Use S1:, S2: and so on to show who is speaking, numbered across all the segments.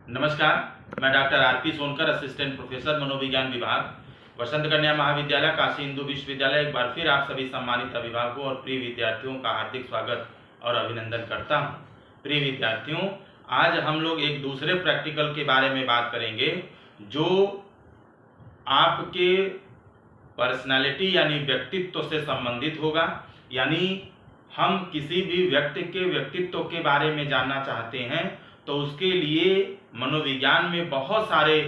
S1: नमस्कार, मैं doctor RP Sonkar, assistant professor मनोविज्ञान विभाग, वसंत कन्या महाविद्यालय, काशी हिंदू विश्वविद्यालय। एक बार फिर आप सभी सम्मानित अभिभावकों और प्रिय विद्यार्थियों का हार्दिक स्वागत और अभिनंदन करता हूं। प्रिय विद्यार्थियों, आज हम लोग एक दूसरे प्रैक्टिकल के बारे में बात करेंगे जो आपके पर्सनालिटी यानी व्यक्तित्व से संबंधित होगा। यानी हम किसी भी व्यक्ति के व्यक्तित्व के बारे में जानना चाहते हैं तो उसके लिए मनोविज्ञान में बहुत सारे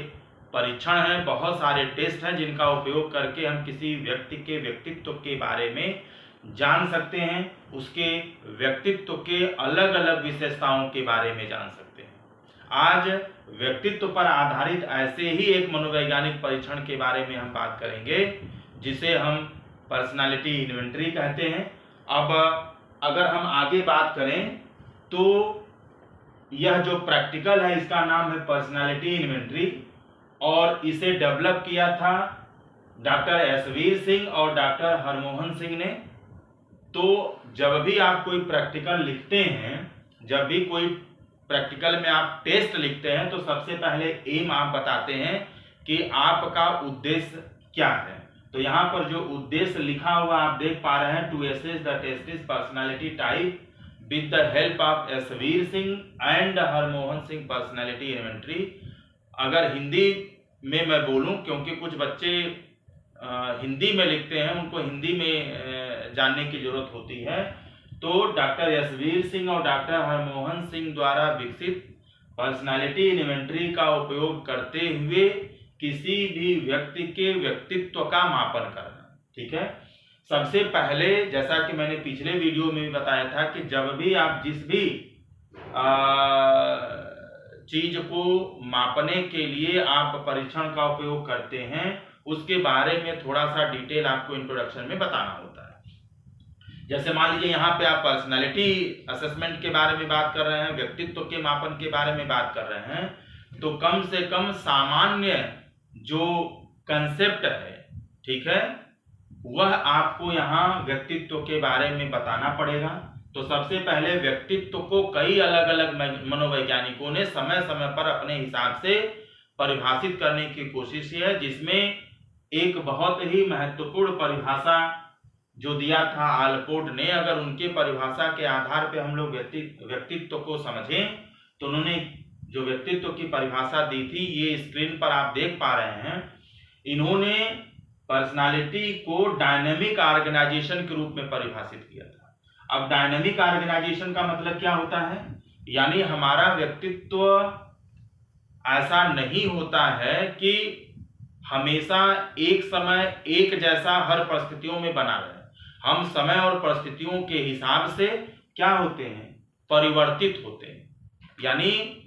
S1: परीक्षण हैं, बहुत सारे टेस्ट हैं जिनका उपयोग करके हम किसी व्यक्ति के व्यक्तित्व के बारे में जान सकते हैं, उसके व्यक्तित्व के अलग अलग विशेषताओं के बारे में जान सकते हैं। आज व्यक्तित्व पर आधारित ऐसे ही एक मनोवैज्ञानिक परीक्षण के बारे में हम बात करेंगे जिसे हम पर्सनालिटी इन्वेंटरी कहते हैं। अब अगर हम आगे बात करें तो यह जो प्रैक्टिकल है इसका नाम है पर्सनालिटी इन्वेंटरी और इसे डेवलप किया था डॉक्टर एसवीर सिंह और डॉक्टर हरमोहन सिंह ने। तो जब भी आप कोई प्रैक्टिकल लिखते हैं, जब भी कोई प्रैक्टिकल में आप टेस्ट लिखते हैं तो सबसे पहले एम आप बताते हैं कि आपका उद्देश्य क्या है। तो यहाँ पर जो उद्देश्य लिखा हुआ आप देख पा रहे हैं, to assess the testee's personality type with the help of Yashvir Singh and Harmohan Singh personality inventory. अगर हिंदी में मैं बोलूं, क्योंकि कुछ बच्चे हिंदी में लिखते हैं, उनको हिंदी में जानने की जरूरत होती है, तो डॉक्टर एसवीर सिंह और डॉक्टर हरमोहन सिंह द्वारा विकसित पर्सनालिटी इन्वेंटरी का उपयोग करते हुए किसी भी व्यक्ति के व्यक्तित्व का मापन करना। ठीक है, सबसे पहले जैसा कि मैंने पिछले वीडियो में भी बताया था कि जब भी आप जिस भी चीज को मापने के लिए आप परीक्षण का उपयोग करते हैं उसके बारे में थोड़ा सा डिटेल आपको इंट्रोडक्शन में बताना होता है। जैसे मान लीजिए यहाँ पे आप पर्सनालिटी असेसमेंट के बारे में बात कर रहे हैं, व्यक्तित्व के मापन के बारे में बात कर रहे हैं, तो कम से कम सामान्य जो कंसेप्ट है, ठीक है, वह आपको यहाँ व्यक्तित्व के बारे में बताना पड़ेगा। तो सबसे पहले व्यक्तित्व को कई अलग अलग मनोवैज्ञानिकों ने समय समय पर अपने हिसाब से परिभाषित करने की कोशिश की है, जिसमें एक बहुत ही महत्वपूर्ण परिभाषा जो दिया था आलपोर्ट ने। अगर उनके परिभाषा के आधार पर हम लोग व्यक्तित्व को समझें तो उन्होंने जो व्यक्तित्व की परिभाषा दी थी, ये स्क्रीन पर आप देख पा रहे हैं। इन्होंने पर्सनालिटी को डायनेमिक ऑर्गेनाइजेशन के रूप में परिभाषित किया था। अब डायनेमिक ऑर्गेनाइजेशन का मतलब क्या होता है? यानी हमारा व्यक्तित्व ऐसा नहीं होता है कि हमेशा एक समय एक जैसा हर परिस्थितियों में बना रहे। हम समय और परिस्थितियों के हिसाब से क्या होते हैं? परिवर्तित होते हैं। यानी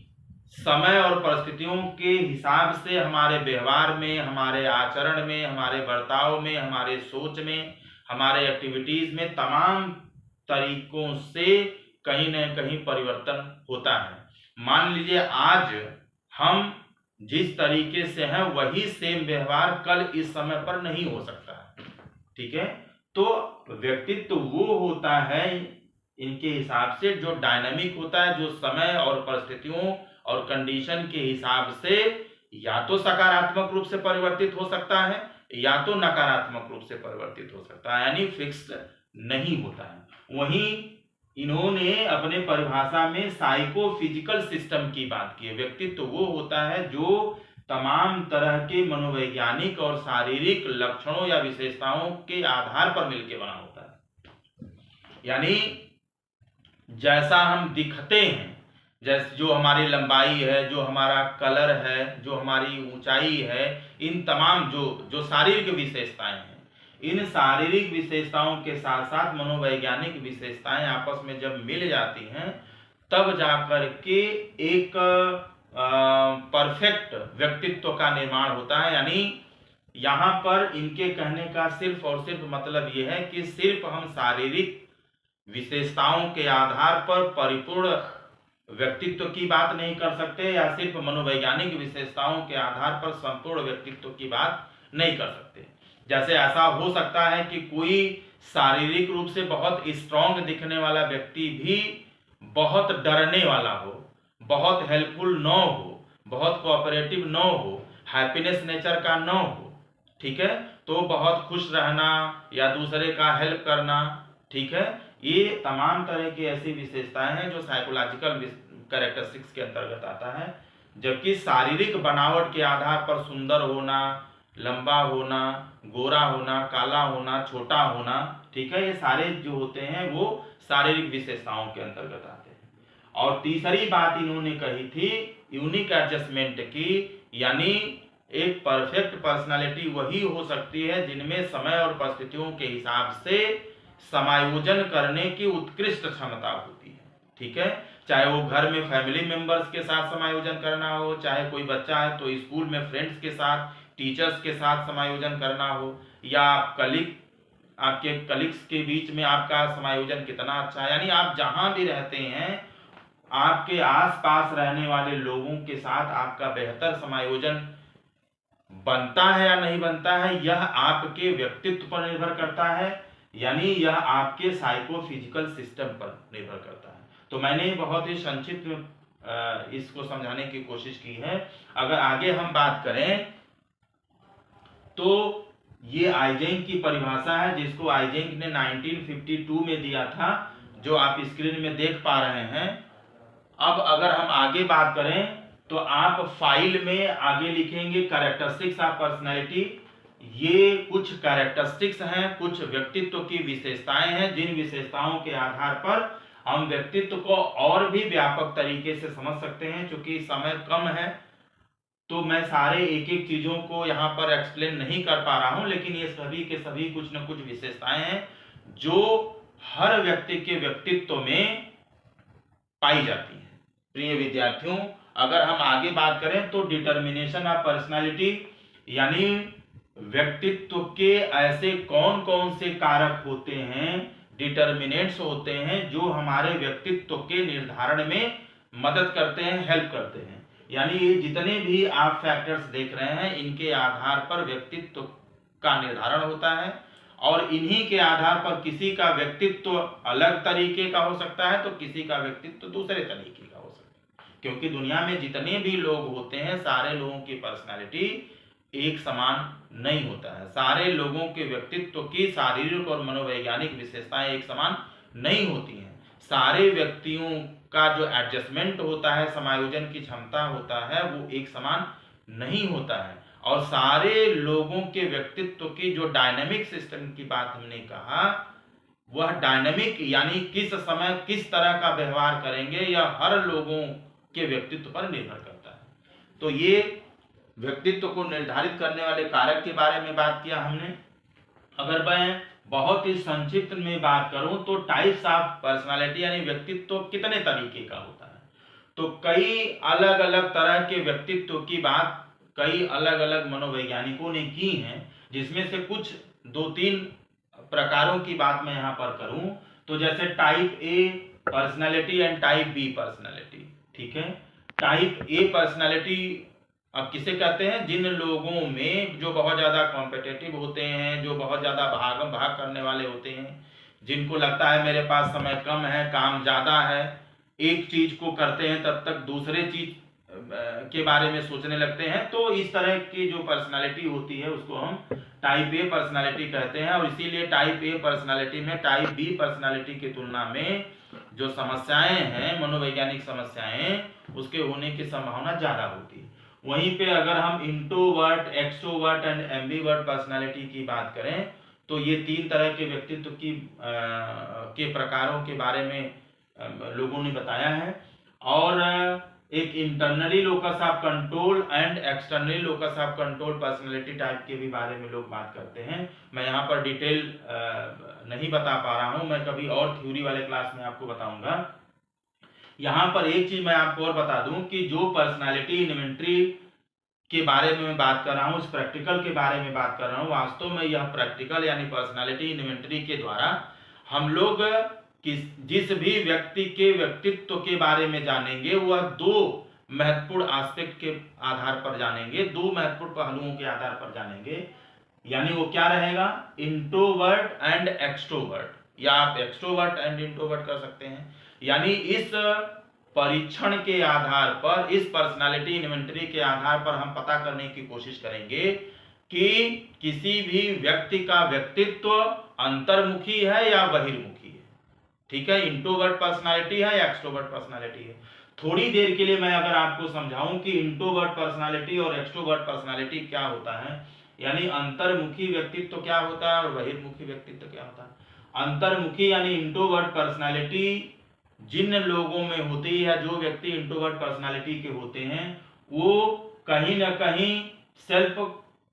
S1: समय और परिस्थितियों के हिसाब से हमारे व्यवहार में, हमारे आचरण में, हमारे बर्ताव में, हमारे सोच में, हमारे एक्टिविटीज में तमाम तरीकों से कहीं न कहीं परिवर्तन होता है। मान लीजिए आज हम जिस तरीके से हैं वही सेम व्यवहार कल इस समय पर नहीं हो सकता है। ठीक है, तो व्यक्तित्व वो होता है इनके हिसाब से जो डायनामिक होता है, जो समय और परिस्थितियों और कंडीशन के हिसाब से या तो सकारात्मक रूप से परिवर्तित हो सकता है या तो नकारात्मक रूप से परिवर्तित हो सकता है, यानी फिक्स्ड नहीं होता है। वहीं इन्होंने अपने परिभाषा में साइकोफिजिकल सिस्टम की बात की है। व्यक्तित्व वो होता है जो तमाम तरह के मनोवैज्ञानिक और शारीरिक लक्षणों या विशेषताओं के आधार पर मिलकर बना होता है। यानी जैसा हम दिखते हैं, जैसे जो हमारी लंबाई है, जो हमारा कलर है, जो हमारी ऊंचाई है, इन तमाम जो शारीरिक विशेषताएं हैं, इन शारीरिक विशेषताओं के साथ साथ मनोवैज्ञानिक विशेषताएं आपस में जब मिल जाती हैं तब जाकर के एक परफेक्ट व्यक्तित्व का निर्माण होता है। यानी यहाँ पर इनके कहने का सिर्फ और सिर्फ मतलब यह है कि सिर्फ हम शारीरिक विशेषताओं के आधार पर परिपूर्ण व्यक्तित्व की बात नहीं कर सकते या सिर्फ मनोवैज्ञानिक विशेषताओं के आधार पर संपूर्ण व्यक्तित्व की बात नहीं कर सकते। जैसे ऐसा हो सकता है कि कोई शारीरिक रूप से बहुत स्ट्रांग दिखने वाला व्यक्ति भी बहुत डरने वाला हो, बहुत हेल्पफुल न हो, बहुत कोऑपरेटिव न हो, हैप्पीनेस नेचर का न हो, ठीक है, तो बहुत खुश रहना या दूसरे का हेल्प करना, ठीक है, ये तमाम तरह की ऐसी विशेषताएं हैं जो साइकोलॉजिकल कैरेक्टरिस्टिक्स के अंतर्गत आता है। जबकि शारीरिक बनावट के आधार पर सुंदर होना, लंबा होना, गोरा होना, काला होना, छोटा होना, ठीक है, ये सारे जो होते हैं वो शारीरिक विशेषताओं के अंतर्गत आते हैं। और तीसरी बात इन्होंने कही थी यूनिक एडजस्टमेंट की, यानी एक परफेक्ट पर्सनालिटी वही हो सकती है जिनमें समय और परिस्थितियों के हिसाब से समायोजन करने की उत्कृष्ट क्षमता होती है, ठीक है, चाहे वो घर में फैमिली मेंबर्स के साथ समायोजन करना हो, चाहे कोई बच्चा है तो स्कूल में फ्रेंड्स के साथ, टीचर्स के साथ समायोजन करना हो, या आपके कलीग्स के बीच में आपका समायोजन कितना अच्छा है, यानी आप जहां भी रहते हैं आपके आसपास रहने वाले लोगों के साथ आपका बेहतर समायोजन बनता है या नहीं बनता है, यह आपके व्यक्तित्व पर निर्भर करता है, यानी यह आपके साइकोफिजिकल सिस्टम पर निर्भर करता है। तो मैंने बहुत ही संक्षिप्त में इसको समझाने की कोशिश की है। अगर आगे हम बात करें तो ये आइजेंक की परिभाषा है जिसको आइजेंक ने 1952 में दिया था, जो आप स्क्रीन में देख पा रहे हैं। अब अगर हम आगे बात करें तो आप फाइल में आगे लिखेंगे कैरेक्टरिस्टिक्स ऑफ पर्सनैलिटी। ये कुछ कैरेक्टरिस्टिक्स हैं, कुछ व्यक्तित्व की विशेषताएं हैं, जिन विशेषताओं के आधार पर हम व्यक्तित्व को और भी व्यापक तरीके से समझ सकते हैं। चूंकि समय कम है तो मैं सारे एक एक चीजों को यहाँ पर एक्सप्लेन नहीं कर पा रहा हूं, लेकिन ये सभी के सभी कुछ न कुछ विशेषताएं हैं जो हर व्यक्ति के व्यक्तित्व में पाई जाती हैं। प्रिय विद्यार्थियों, अगर हम आगे बात करें तो डिटर्मिनेशन ऑफ पर्सनालिटी, यानी व्यक्तित्व के ऐसे कौन कौन से कारक होते हैं, डिटर्मिनेंट्स होते हैं जो हमारे व्यक्तित्व के निर्धारण में मदद करते हैं, हेल्प करते हैं। यानी ये जितने भी आप फैक्टर्स देख रहे हैं इनके आधार पर व्यक्तित्व का निर्धारण होता है, और इन्हीं के आधार पर किसी का व्यक्तित्व अलग तरीके का हो सकता है तो किसी का व्यक्तित्व दूसरे तरीके का हो सकता है। क्योंकि दुनिया में जितने भी लोग होते हैं सारे लोगों की पर्सनालिटी एक समान नहीं होता है, सारे लोगों के व्यक्तित्व की शारीरिक और मनोवैज्ञानिक विशेषताएं एक समान नहीं होती हैं। सारे व्यक्तियों का जो एडजस्टमेंट होता है, समायोजन की क्षमता होता है, वो एक समान नहीं होता है। और सारे लोगों के व्यक्तित्व की जो डायनामिक सिस्टम की बात हमने कहा, वह डायनामिक यानी किस समय किस तरह का व्यवहार करेंगे यह हर लोगों के व्यक्तित्व पर निर्भर करता है। तो ये व्यक्तित्व को निर्धारित करने वाले कारक के बारे में बात किया हमने। अगर मैं बहुत ही संक्षिप्त में बात करूं तो टाइप्स ऑफ पर्सनालिटी यानी व्यक्तित्व कितने तरीके का होता है, तो कई अलग अलग तरह के व्यक्तित्व की बात कई अलग अलग मनोवैज्ञानिकों ने की हैं, जिसमें से कुछ 2-3 प्रकारों की बात मैं यहाँ पर करूं तो जैसे type A personality and type B personality, ठीक है। टाइप ए पर्सनालिटी अब किसे कहते हैं, जिन लोगों में जो बहुत ज़्यादा कॉम्पिटिटिव होते हैं, जो बहुत ज़्यादा भागम भाग करने वाले होते हैं, जिनको लगता है मेरे पास समय कम है, काम ज़्यादा है, एक चीज़ को करते हैं तब तक दूसरे चीज़ के बारे में सोचने लगते हैं। तो इस तरह की जो पर्सनालिटी होती है उसको हम टाइप ए पर्सनालिटी कहते हैं। और इसीलिए टाइप ए पर्सनालिटी में टाइप बी पर्सनालिटी की तुलना में जो समस्याएं हैं, मनोवैज्ञानिक समस्याएं, उसके होने की संभावना ज़्यादा होती है। वहीं पे अगर हम introvert, extrovert and ambivert personality की बात करें तो ये 3 तरह के व्यक्तित्व की के प्रकारों के बारे में लोगों ने बताया है। और एक internally locus of control and externally locus of control personality type के भी बारे में लोग बात करते हैं। मैं यहाँ पर डिटेल नहीं बता पा रहा हूँ, मैं कभी और थ्योरी वाले क्लास में आपको बताऊंगा। यहाँ पर एक चीज मैं आपको और बता दूं कि जो पर्सनालिटी इन्वेंटरी के बारे में मैं बात कर रहा हूँ, उस प्रैक्टिकल के बारे में बात कर रहा हूँ, वास्तव में यह प्रैक्टिकल यानी पर्सनालिटी इन्वेंटरी के द्वारा हम लोग जिस भी व्यक्ति के व्यक्तित्व के बारे में जानेंगे वह 2 महत्वपूर्ण एस्पेक्ट के आधार पर जानेंगे, 2 महत्वपूर्ण पहलुओं के आधार पर जानेंगे। यानी वो क्या रहेगा, इंट्रोवर्ट एंड एक्सट्रोवर्ट, या आप एक्सट्रोवर्ट एंड इंट्रोवर्ट कर सकते हैं। यानी इस परीक्षण के आधार पर, इस पर्सनालिटी इन्वेंटरी के आधार पर हम पता करने की कोशिश करेंगे कि किसी भी व्यक्ति का व्यक्तित्व अंतर्मुखी है या बहिर्मुखी है। ठीक है, इंट्रोवर्ट पर्सनालिटी है या एक्सट्रोवर्ट पर्सनालिटी है। थोड़ी देर के लिए मैं अगर आपको समझाऊं कि इंट्रोवर्ट पर्सनालिटी और एक्सट्रोवर्ट पर्सनालिटी क्या होता है, यानी अंतर्मुखी व्यक्तित्व क्या होता है और बहिर्मुखी व्यक्तित्व क्या होता है। अंतर्मुखी यानी इंट्रोवर्ट पर्सनालिटी जिन लोगों में होती है, जो व्यक्ति इंट्रोवर्ट पर्सनालिटी के होते हैं, वो कहीं ना कहीं सेल्फ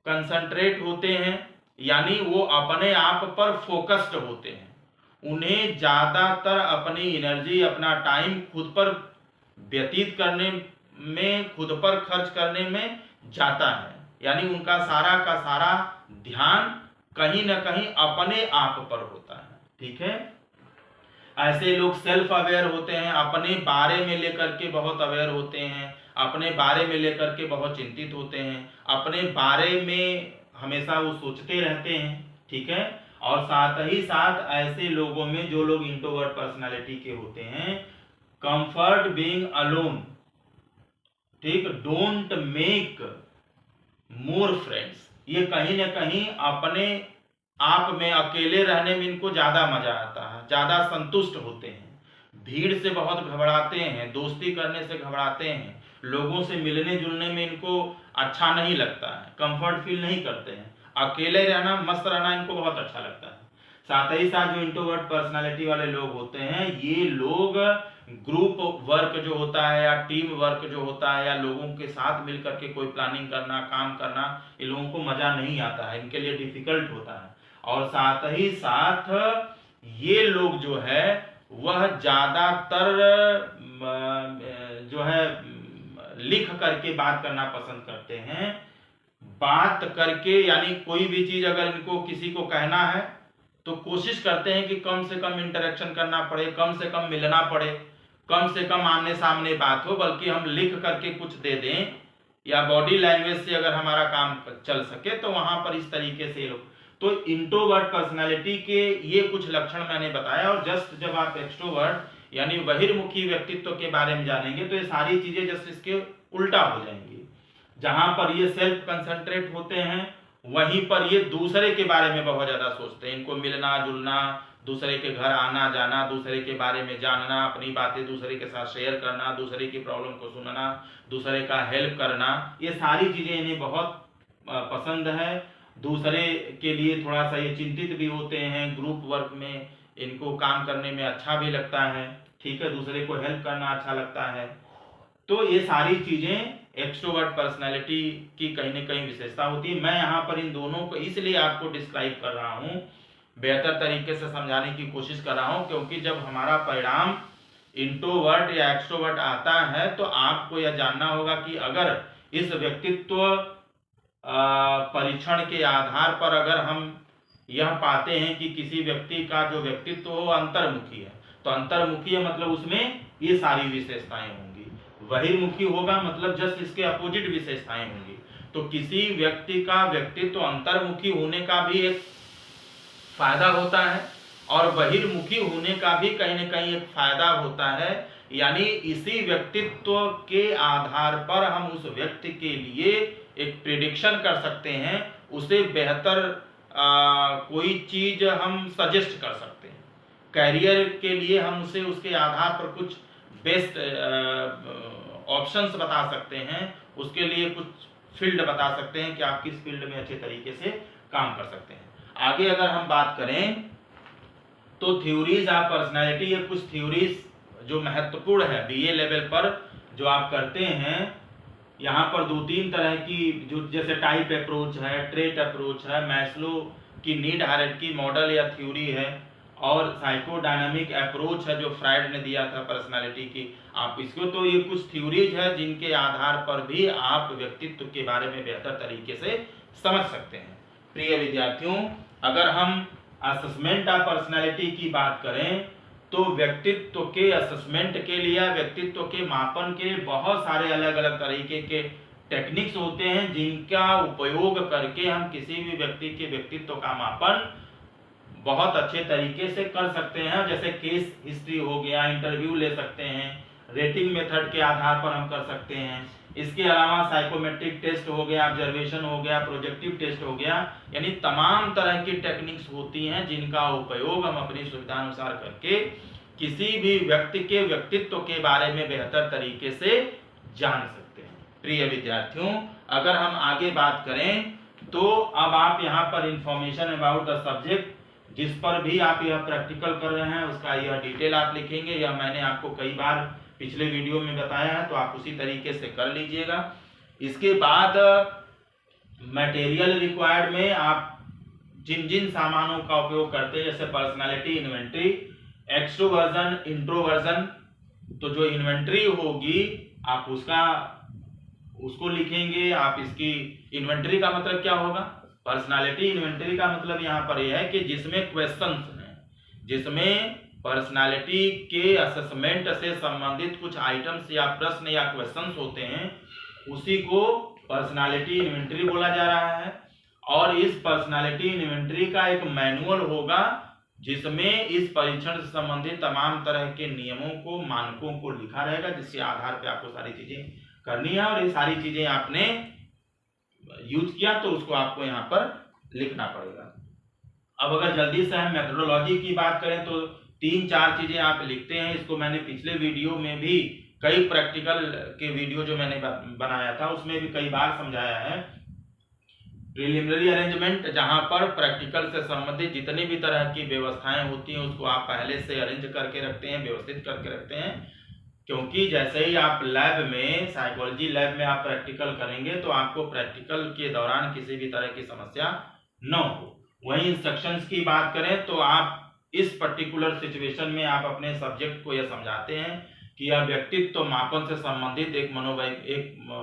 S1: कंसंट्रेट होते हैं, यानी वो अपने आप पर फोकस्ड होते हैं। उन्हें ज्यादातर अपनी एनर्जी, अपना टाइम खुद पर व्यतीत करने में, खुद पर खर्च करने में जाता है, यानी उनका सारा का सारा ध्यान कहीं ना कहीं अपने आप पर होता है। ठीक है, ऐसे लोग सेल्फ अवेयर होते हैं, अपने बारे में लेकर के बहुत अवेयर होते हैं, अपने बारे में लेकर के बहुत चिंतित होते हैं, अपने बारे में हमेशा वो सोचते रहते हैं। ठीक है, और साथ ही साथ ऐसे लोगों में, जो लोग इंट्रोवर्ट पर्सनालिटी के होते हैं, कंफर्ट बीइंग अलोन, ठीक, डोंट मेक मोर फ्रेंड्स, ये कहीं ना कहीं अपने आप में अकेले रहने में इनको ज्यादा मजा आता है, ज्यादा संतुष्ट होते हैं। भीड़ से बहुत घबराते हैं, दोस्ती करने से घबराते हैं, लोगों से मिलने जुलने में इनको अच्छा नहीं लगता है, कंफर्ट फील नहीं करते हैं, अकेले रहना, मस्त रहना इनको बहुत अच्छा लगता है। साथ ही साथ जो इंट्रोवर्ट पर्सनालिटी वाले लोग होते हैं, ये लोग ग्रुप वर्क जो होता है या टीम वर्क जो होता है या लोगों के साथ मिलकर के कोई प्लानिंग करना, काम करना, इन लोगों को मजा नहीं आता है, इनके लिए डिफिकल्ट होता है। और साथ ही साथ ये लोग जो है वह ज्यादातर जो है लिख करके बात करना पसंद करते हैं। बात करके, यानी कोई भी चीज अगर इनको किसी को कहना है तो कोशिश करते हैं कि कम से कम इंटरेक्शन करना पड़े, कम से कम मिलना पड़े, कम से कम आमने सामने बात हो, बल्कि हम लिख करके कुछ दे दें या बॉडी लैंग्वेज से अगर हमारा काम चल सके तो वहां पर इस तरीके से लोग। तो इंट्रोवर्ट पर्सनालिटी के ये कुछ लक्षण मैंने बताया, और जस्ट जब आप एक्सट्रोवर्ट यानी बहिर्मुखी व्यक्तित्व के बारे में जानेंगे तो ये सारी चीजें जस्ट इसके उल्टा हो जाएंगी। जहां पर ये सेल्फ कंसंट्रेट होते हैं, वहीं पर ये दूसरे के बारे में बहुत ज्यादा सोचते हैं। इनको मिलना जुलना, दूसरे के घर आना जाना, दूसरे के बारे में जानना, अपनी बातें दूसरे के साथ शेयर करना, दूसरे की प्रॉब्लम को सुनना, दूसरे का हेल्प करना, ये सारी चीजें इन्हें बहुत पसंद है। दूसरे के लिए थोड़ा सा ये चिंतित भी होते हैं, ग्रुप वर्क में इनको काम करने में अच्छा भी लगता है। ठीक है, दूसरे को हेल्प करना अच्छा लगता है। तो ये सारी चीजें एक्सट्रोवर्ट पर्सनालिटी की कहीं ना कहीं विशेषता होती है। मैं यहाँ पर इन दोनों को इसलिए आपको डिस्क्राइब कर रहा हूँ, बेहतर तरीके से समझाने की कोशिश कर रहा हूँ, क्योंकि जब हमारा परिणाम इंट्रोवर्ट या एक्सट्रोवर्ट आता है तो आपको यह जानना होगा कि अगर इस व्यक्तित्व परीक्षण के आधार पर अगर हम यह पाते हैं कि किसी व्यक्ति का जो व्यक्तित्व हो अंतर्मुखी है, तो अंतर्मुखी है मतलब उसमें ये सारी विशेषताएं होंगी। बहिर्मुखी होगा मतलब जस्ट इसके अपोजिट विशेषताएं होंगी। तो किसी व्यक्ति का व्यक्तित्व अंतर्मुखी होने का भी एक फायदा होता है और बहिर्मुखी होने का भी कहीं ना कहीं एक फायदा होता है। यानी इसी व्यक्तित्व के आधार पर हम उस व्यक्ति के लिए एक प्रिडिक्शन कर सकते हैं, उसे बेहतर कोई चीज हम सजेस्ट कर सकते हैं। कैरियर के लिए हम उसे उसके आधार पर कुछ बेस्ट ऑप्शंस बता सकते हैं, उसके लिए कुछ फील्ड बता सकते हैं कि आप किस फील्ड में अच्छे तरीके से काम कर सकते हैं। आगे अगर हम बात करें तो थ्योरीज ऑफ पर्सनालिटी, ये कुछ थ्योरीज जो महत्वपूर्ण है बीए लेवल पर जो आप करते हैं। यहाँ पर 2-3 तरह की जो जैसे टाइप अप्रोच है, ट्रेट अप्रोच है, मैस्लो की नीड हायरार्की मॉडल या थ्योरी है, और साइकोडायनामिक अप्रोच है जो फ्राइड ने दिया था पर्सनालिटी की। आप इसको, तो ये कुछ थ्योरीज है जिनके आधार पर भी आप व्यक्तित्व के बारे में बेहतर तरीके से समझ सकते हैं। प्रिय विद्यार्थियों, अगर हम असेसमेंट ऑफ पर्सनालिटी की बात करें तो व्यक्तित्व के असेसमेंट के लिए, व्यक्तित्व के मापन के बहुत सारे अलग अलग तरीके के टेक्निक्स होते हैं जिनका उपयोग करके हम किसी भी व्यक्ति के व्यक्तित्व का मापन बहुत अच्छे तरीके से कर सकते हैं। जैसे केस हिस्ट्री हो गया, इंटरव्यू ले सकते हैं, रेटिंग मेथड के आधार पर हम कर सकते हैं। इसके अलावा साइकोमेट्रिक टेस्ट हो गया, ऑब्जर्वेशन हो गया, प्रोजेक्टिव टेस्ट हो गया, यानी तमाम तरह की टेक्निक्स होती हैं जिनका उपयोग हम अपनी सुविधा अनुसार करके किसी भी व्यक्ति के व्यक्तित्व के बारे में बेहतर तरीके से जान सकते हैं। प्रिय विद्यार्थियों, अगर हम आगे बात करें तो अब आप यहाँ पर इंफॉर्मेशन अबाउट द सब्जेक्ट जिस पर भी आप यह प्रैक्टिकल कर रहे हैं उसका यह डिटेल आप लिखेंगे। यह मैंने आपको कई बार पिछले वीडियो में बताया है, तो आप उसी तरीके से कर लीजिएगा। इसके बाद मटेरियल रिक्वायर्ड में आप जिन जिन सामानों का उपयोग करते हैं, जैसे पर्सनालिटी इन्वेंट्री, एक्सट्रोवर्जन, इंट्रोवर्जन, तो जो इन्वेंट्री होगी आप उसको लिखेंगे। आप इसकी इन्वेंट्री का मतलब क्या होगा, पर्सनालिटी इन्वेंट्री का मतलब यहाँ पर यह है कि जिसमें क्वेश्चंस हैं, जिसमें पर्सनालिटी के असेसमेंट से संबंधित कुछ आइटम्स या प्रश्न या क्वेश्चंस होते हैं, उसी को पर्सनालिटी इन्वेंट्री बोला जा रहा है। और इस पर्सनालिटी इन्वेंट्री का एक मैनुअल होगा जिसमें इस परीक्षण से संबंधित तमाम तरह के नियमों को, मानकों को लिखा रहेगा, जिसके आधार पर आपको सारी चीजें करनी है। और ये सारी चीजें आपने यूज किया तो उसको आपको यहाँ पर लिखना पड़ेगा। अब अगर जल्दी से हम मेथोडोलॉजी की बात करें तो 3-4 चीजें आप लिखते हैं। इसको मैंने पिछले वीडियो में भी, कई प्रैक्टिकल के वीडियो जो मैंने बनाया था उसमें भी कई बार समझाया है। प्रिलिमिनरी अरेंजमेंट, जहां पर प्रैक्टिकल से संबंधित जितनी भी तरह की व्यवस्थाएं होती हैं उसको आप पहले से अरेंज करके रखते हैं, व्यवस्थित करके रखते हैं, क्योंकि जैसे ही आप लैब में, साइकोलॉजी लैब में आप प्रैक्टिकल करेंगे तो आपको प्रैक्टिकल के दौरान किसी भी तरह की समस्या न हो। वहीं इंस्ट्रक्शंस की बात करें तो आप इस पर्टिकुलर सिचुएशन में आप अपने सब्जेक्ट को यह समझाते हैं कि यह व्यक्तित्व मापन से संबंधित एक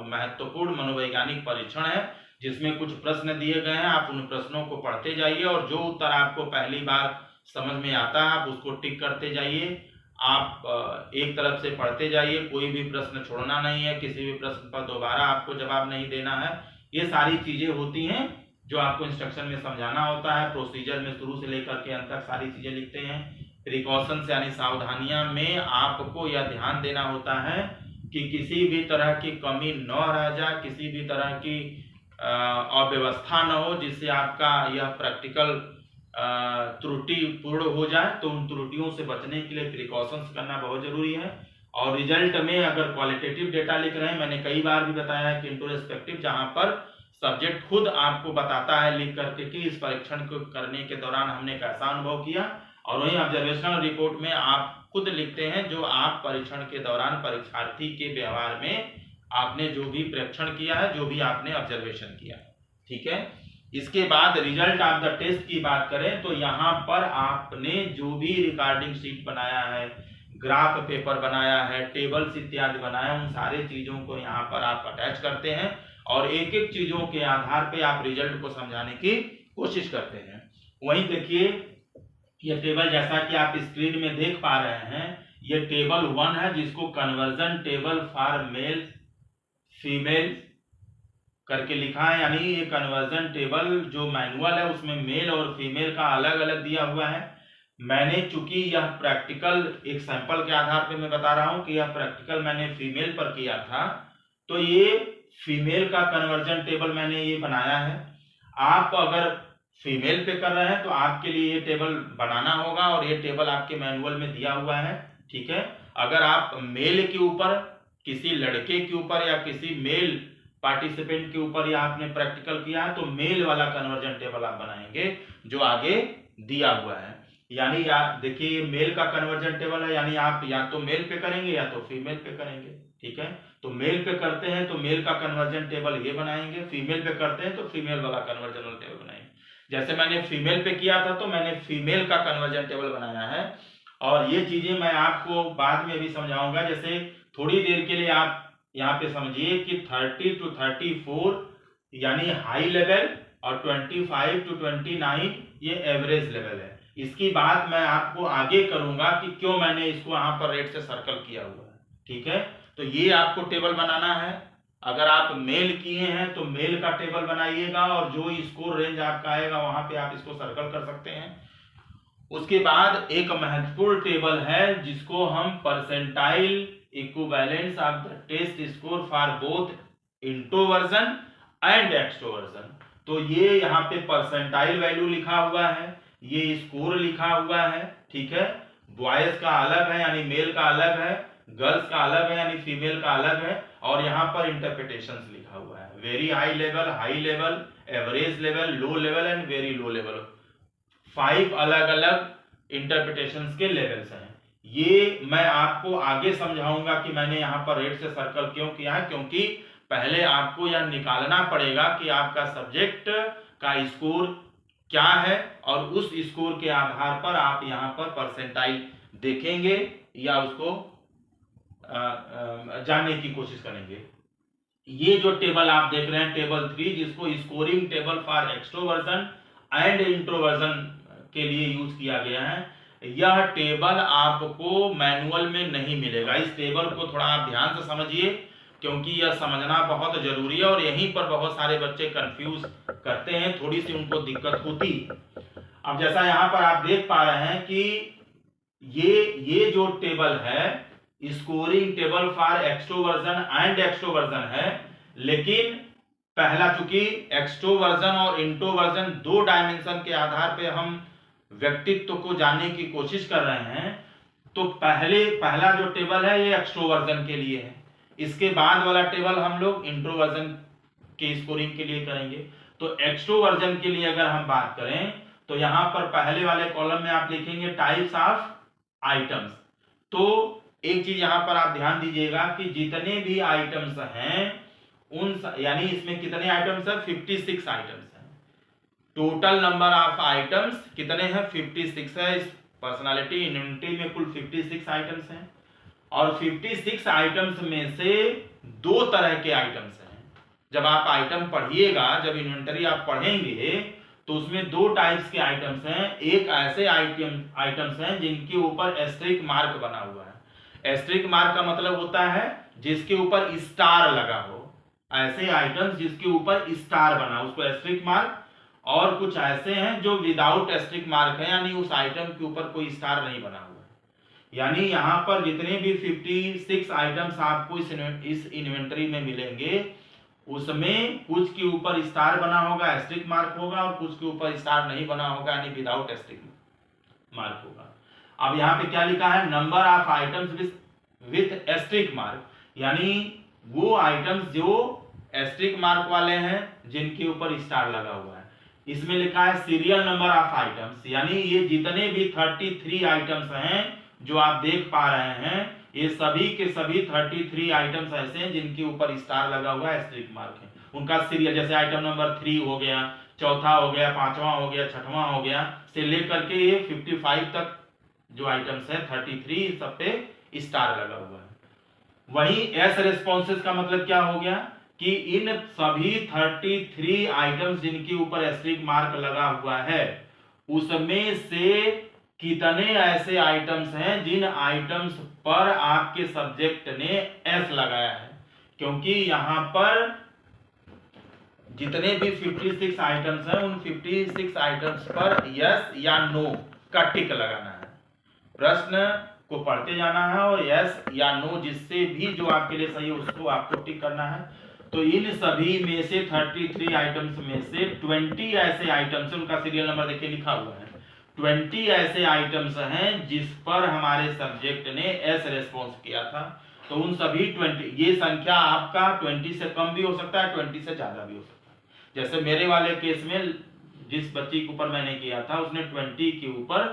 S1: महत्वपूर्ण मनोवैज्ञानिक परीक्षण है जिसमें कुछ प्रश्न दिए गए हैं। आप उन प्रश्नों को पढ़ते जाइए और जो उत्तर आपको पहली बार समझ में आता है आप उसको टिक करते जाइए। आप एक तरफ से पढ़ते जाइए, कोई भी प्रश्न छोड़ना नहीं है, किसी भी प्रश्न पर दोबारा आपको जवाब नहीं देना है। ये सारी चीजें होती हैं जो आपको इंस्ट्रक्शन में समझाना होता है। प्रोसीजर में शुरू से लेकर के अंत तक सारी चीजें लिखते हैं। प्रिकॉशंस यानी सावधानियां में आपको यह ध्यान देना होता है कि किसी भी तरह की कमी न रह जाए, किसी भी तरह की अव्यवस्था न हो जिससे आपका यह प्रैक्टिकल त्रुटि पूर्ण हो जाए। तो उन त्रुटियों से बचने के लिए प्रिकॉशंस करना बहुत जरूरी है। और रिजल्ट में अगर क्वालिटेटिव डेटा लिख रहे हैं, मैंने कई बार भी बताया है कि इंट्रोस्पेक्टिव, जहां पर सब्जेक्ट खुद आपको बताता है लिख करके कि इस परीक्षण को करने के दौरान हमने कैसा अनुभव किया, और वहीं ऑब्जर्वेशनल रिपोर्ट में आप खुद लिखते हैं जो आप परीक्षण के दौरान परीक्षार्थी के व्यवहार में आपने जो भी प्रेक्षण किया है, जो भी आपने ऑब्जर्वेशन किया। ठीक है, इसके बाद रिजल्ट ऑफ द टेस्ट की बात करें तो यहाँ पर आपने जो भी रिकॉर्डिंग शीट बनाया है, ग्राफ पेपर बनाया है, टेबल्स इत्यादि बनाया, उन सारे चीजों को यहाँ पर आप अटैच करते हैं और एक एक चीजों के आधार पे आप रिजल्ट को समझाने की कोशिश करते हैं। वहीं देखिए ये टेबल जैसा कि आप स्क्रीन में देख पा रहे हैं, ये टेबल 1 है जिसको conversion table for male female करके लिखा है। यानी ये कन्वर्जन टेबल जो मैनुअल है उसमें मेल और फीमेल का अलग अलग दिया हुआ है। मैंने चूंकि यह प्रैक्टिकल एक सैंपल के आधार पे मैं बता रहा हूं कि यह प्रैक्टिकल मैंने फीमेल पर किया था, तो ये फीमेल का कन्वर्जन टेबल मैंने ये बनाया है। आप अगर फीमेल पे कर रहे हैं तो आपके लिए ये टेबल बनाना होगा और ये टेबल आपके मैनुअल में दिया हुआ है। ठीक है, अगर आप मेल के ऊपर, किसी लड़के के ऊपर या किसी मेल पार्टिसिपेंट के ऊपर या आपने प्रैक्टिकल किया है तो मेल वाला कन्वर्जन टेबल आप बनाएंगे जो आगे दिया हुआ है। यानी देखिए ये मेल का कन्वर्जन टेबल है, यानी आप या तो मेल पे करेंगे या तो फीमेल पे करेंगे। ठीक है, तो मेल पे करते हैं तो मेल का कन्वर्जन टेबल ये बनाएंगे, फीमेल पे करते हैं तो फीमेल वाला कन्वर्जन टेबल बनाएंगे। जैसे मैंने फीमेल पे किया था तो मैंने फीमेल का कन्वर्जन टेबल बनाया है और ये चीजें मैं आपको बाद में भी समझाऊंगा। जैसे थोड़ी देर के लिए आप यहाँ पे समझिए कि 30 to 34 यानी हाई लेवल और 25 to 29 ये एवरेज लेवल है। इसकी बात मैं आपको आगे करूंगा कि क्यों मैंने इसको यहाँ पर रेड से सर्कल किया हुआ है। ठीक है, तो ये आपको टेबल बनाना है। अगर आप मेल किए हैं तो मेल का टेबल बनाइएगा और जो स्कोर रेंज आपका आएगा वहां पे आप इसको सर्कल कर सकते हैं। उसके बाद एक महत्वपूर्ण टेबल है जिसको हम percentile equivalence of the test score for both introversion and extroversion. तो ये यहाँ पे परसेंटाइल वैल्यू लिखा हुआ है, ये स्कोर लिखा हुआ है, ठीक है। बॉयज का अलग है यानी मेल का अलग है, गर्ल्स का अलग है यानी फीमेल का अलग है, और यहाँ पर इंटरप्रिटेशंस लिखा हुआ है, very high level, average level, low level and very low level. 5 अलग अलग इंटरप्रिटेशंस के लेवल्स हैं। ये मैं आपको आगे समझाऊंगा कि मैंने यहाँ पर रेड से सर्कल क्यों किया है, क्योंकि पहले आपको यह निकालना पड़ेगा कि आपका सब्जेक्ट का स्कोर क्या है, और उस स्कोर के आधार पर आप यहाँ पर परसेंटाइल देखेंगे या उसको जानने की कोशिश करेंगे। ये जो टेबल आप देख रहे हैं टेबल 3, जिसको scoring table for extroversion and introversion के लिए यूज किया गया है, यह टेबल आपको मैनुअल में नहीं मिलेगा। इस टेबल को थोड़ा आप ध्यान से समझिए, क्योंकि यह समझना बहुत जरूरी है, और यहीं पर बहुत सारे बच्चे कंफ्यूज करते हैं, थोड़ी सी उनको दिक्कत होती। अब जैसा यहाँ पर आप देख पा रहे हैं कि ये जो टेबल है scoring table for extroversion and extroversion है, लेकिन पहला चूंकि एक्सट्रोवर्जन और इंट्रोवर्जन 2 डायमेंशन के आधार पे हम व्यक्तित्व को जानने की कोशिश कर रहे हैं, तो पहला जो टेबल है ये एक्सट्रोवर्जन के लिए है, इसके बाद वाला टेबल हम लोग इंट्रोवर्जन के स्कोरिंग के लिए करेंगे। तो एक्सट्रोवर्जन के लिए अगर हम बात करें तो यहां पर पहले वाले कॉलम में आप लिखेंगे टाइप्स ऑफ आइटम्स। तो एक चीज यहां पर आप ध्यान दीजिएगा कि जितने भी आइटम्स हैं उन यानी इसमें कितने आइटम्स है, 56 आइटम्स हैं। टोटल नंबर ऑफ आइटम्स कितने हैं, 56 है। इस पर्सनालिटी इन्वेंटरी में कुल 56 आइटम्स हैं, और 56 आइटम्स में से 2 तरह के आइटम्स हैं। जब आप आइटम पढ़िएगा, जब इन्वेंटरी आप पढ़ेंगे तो उसमें 2 टाइप्स के आइटम्स हैं। एक ऐसे आइटम्स हैं जिनके ऊपर एस्टेरिक मार्क बना हुआ है। एस्टेरिक मार्क का मतलब होता है जिसके ऊपर स्टार लगा हो, ऐसे आइटम्स जिसके ऊपर स्टार बना उसको एस्टेरिक मार्क, और कुछ ऐसे हैं जो विदाउट एस्टेरिक मार्क है, यानी उस आइटम के ऊपर कोई स्टार नहीं बना हुआ है। यानी यहाँ पर जितने भी 56 आइटम्स आपको इस इन्वेंटरी में मिलेंगे, उसमें कुछ के ऊपर स्टार बना होगा, एस्टेरिक मार्क होगा, और कुछ के ऊपर स्टार नहीं बना होगा, यानी विदाउट एस्टेरिक मार्क होगा। अब यहाँ पे क्या लिखा है, number of items with asterisk mark, यानी वो आइटम्स जो एस्टेरिक मार्क वाले हैं जिनके ऊपर स्टार लगा हुआ है। इसमें लिखा है सीरियल नंबर ऑफ आइटम्स, यानी ये जितने भी 33 आइटम्स हैं जो आप देख पा रहे हैं, ये सभी के सभी 33 आइटम्स ऐसे हैं जिनके ऊपर स्टार लगा हुआ है, एस्टेरिक मार्क है। उनका सीरियल, जैसे आइटम नंबर 3 हो गया, चौथा हो गया, 5वां हो गया, 6वां हो गया, से लेकर के ये 55 तक जो आइटम्स है 33 सब पे स्टार लगा हुआ है। वहीं एस रेस्पॉन्सेस का मतलब क्या हो गया कि इन सभी 33 आइटम्स जिनके ऊपर एस्टेरिक मार्क लगा हुआ है, उसमें से कितने ऐसे आइटम्स हैं जिन आइटम्स पर आपके सब्जेक्ट ने एस लगाया है। क्योंकि यहां पर जितने भी 56 आइटम्स हैं उन 56 आइटम्स पर यस या नो का टिक लगाना है। प्रश्न को पढ़ते जाना है और यस या नो जिससे भी जो आपके लिए सही है उसको आपको टिक करना है। तो इन सभी में से 33 आइटम्स में से 20 ऐसे आइटम्स, उनका सीरियल नंबर देखिए लिखा हुआ है, 20 ऐसे आइटम्स हैं जिस पर हमारे सब्जेक्ट ने एस रेस्पॉन्स किया था। तो उन सभी 20, ये संख्या आपका 20 से कम भी हो सकता है, 20 से ज्यादा भी हो सकता है। जैसे मेरे वाले केस में जिस बच्ची के ऊपर मैंने किया था उसने 20 के ऊपर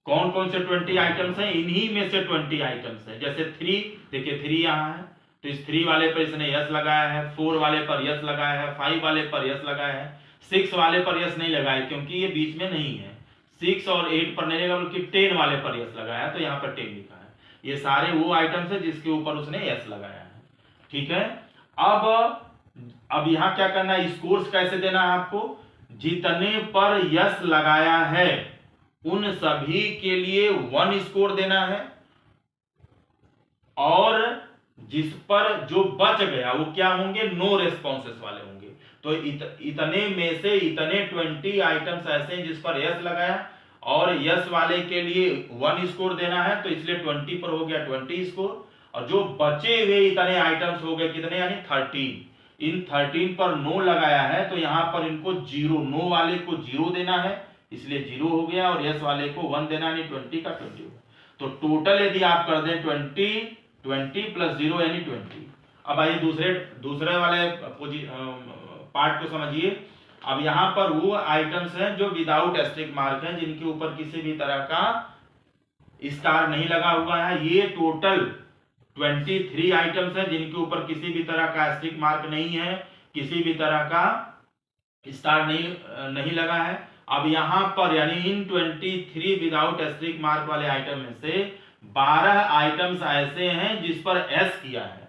S1: कौन कौन से 20 आइटम्स हैं, इन्हीं में से 20 आइटम्स हैं। जैसे 3 देखिए 3 यहाँ है, तो इस 3 वाले पर इसने यस लगाया है, 4 वाले पर यस लगाया है, 5 वाले पर यस लगाया है, 6 वाले पर यस नहीं लगाया क्योंकि ये बीच में नहीं है, 6 और 8 पर नहीं लगा बल्कि 10 वाले पर यस लगाया, तो यहाँ पर 10 लिखा है। ये सारे वो आइटम्स है जिसके ऊपर उसने यस लगाया है, ठीक है। अब यहाँ क्या करना है, स्कोर्स कैसे देना है आपको, जितने पर यस लगाया है उन सभी के लिए 1 स्कोर देना है, और जिस पर जो बच गया वो क्या होंगे, नो रेस्पॉन्सेस वाले होंगे। तो इतने में से इतने 20 आइटम्स ऐसे हैं जिस पर यस लगाया और यस वाले के लिए 1 स्कोर देना है, तो इसलिए 20 पर हो गया 20 स्कोर, और जो बचे हुए इतने आइटम्स हो गए कितने, यानी 13, इन 13 पर नो लगाया है तो यहां पर इनको जीरो, नो वाले को जीरो देना है इसलिए जीरो हो गया, और यस वाले को 1 देना यानी 20 का 20 हो गया। तो टोटल यदि आप कर दें 20 प्लस 0 यानी 20। अब आइए दूसरे वाले पार्ट को समझिए। अब यहां पर वो आइटम्स हैं जो विदाउट एस्टेरिक मार्क हैं, जिनके ऊपर किसी भी तरह का स्टार नहीं लगा हुआ है। ये टोटल 23 आइटम्स हैं जिनके ऊपर किसी भी तरह का एस्टेरिक मार्क नहीं है, किसी भी तरह का स्टार नहीं लगा है। अब यहां पर यानी इन 23 विदाउट एस्टेरिक मार्क वाले आइटम में से 12 आइटम्स ऐसे हैं जिस पर एस किया है